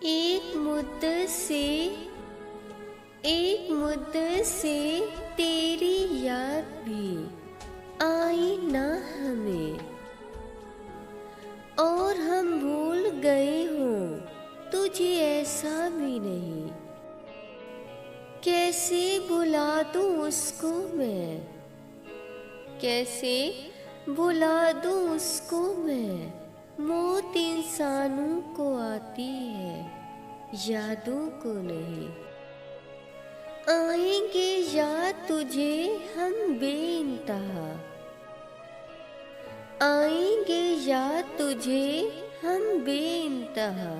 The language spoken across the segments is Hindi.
एक मुद्दत से तेरी याद भी आई ना हमें, और हम भूल गए हों तुझे ऐसा भी नहीं। कैसे भुला दूँ उसको मैं, कैसे भुला दूँ उसको मैं। मौत इंसानों को आती है, यादों को नहीं। आएंगे याद तुझे हम बेइंतहा, आएंगे याद तुझे हम बेइंतहा।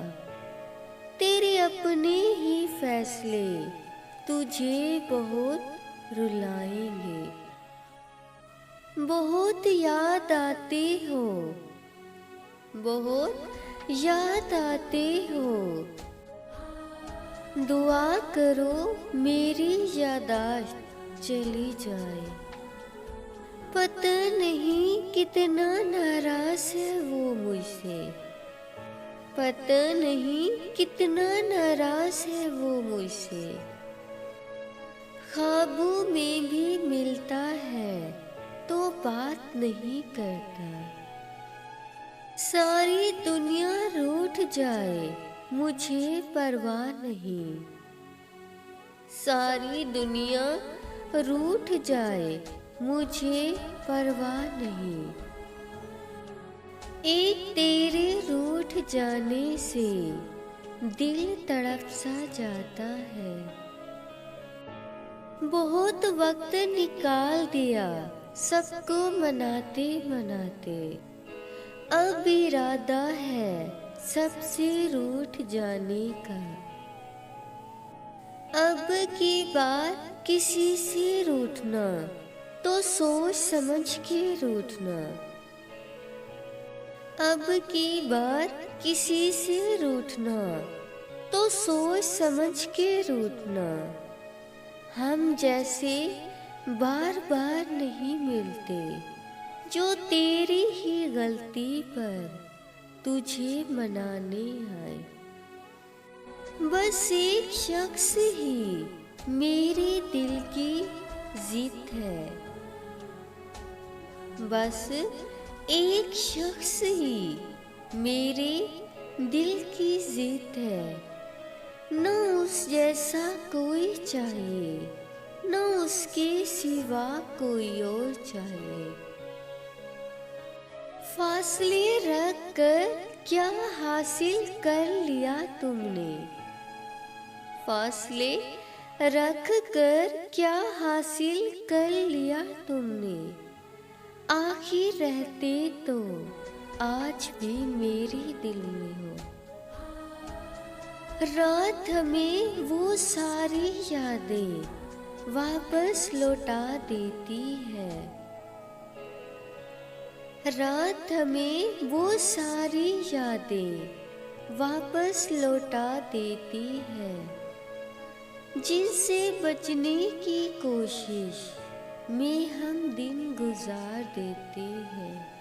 तेरे अपने ही फैसले तुझे बहुत रुलाएंगे। बहुत याद आते हो, बहुत याद आते हो। दुआ करो मेरी यादाश्त चली जाए। पता नहीं कितना नाराज है वो मुझसे, पता नहीं कितना नाराज है वो मुझसे। ख्वाबों में भी मिलता है तो बात नहीं करता। सारी दुनिया रूठ जाए मुझे परवाह नहीं, सारी दुनिया रूठ जाए मुझे परवाह नहीं। एक तेरे रूठ जाने से दिल तड़प सा जाता है। बहुत वक्त निकाल दिया सबको मनाते मनाते, अब इरादा है सबसे रूठ जाने का। अब की बार किसी से रूठना तो सोच समझ के रूठना। अब की बार किसी से रूठना तो सोच समझ के रूठना। हम जैसे बार बार नहीं मिलते, जो तेरी ही गलती पर तुझे मनाने आए। बस एक शख्स ही मेरे दिल की जिद है, बस एक शख्स ही मेरे दिल की जिद है। न उस जैसा कोई चाहिए, न उसके सिवा कोई और चाहिए। फासले रख कर क्या हासिल कर लिया तुमने, फासले रख कर क्या हासिल कर लिया तुमने। आखिर रहते तो आज भी मेरे दिल में हो। रात हमें वो सारी यादें वापस लौटा देती है, रात हमें वो सारी यादें वापस लौटा देती है। जिनसे बचने की कोशिश में हम दिन गुजार देते हैं।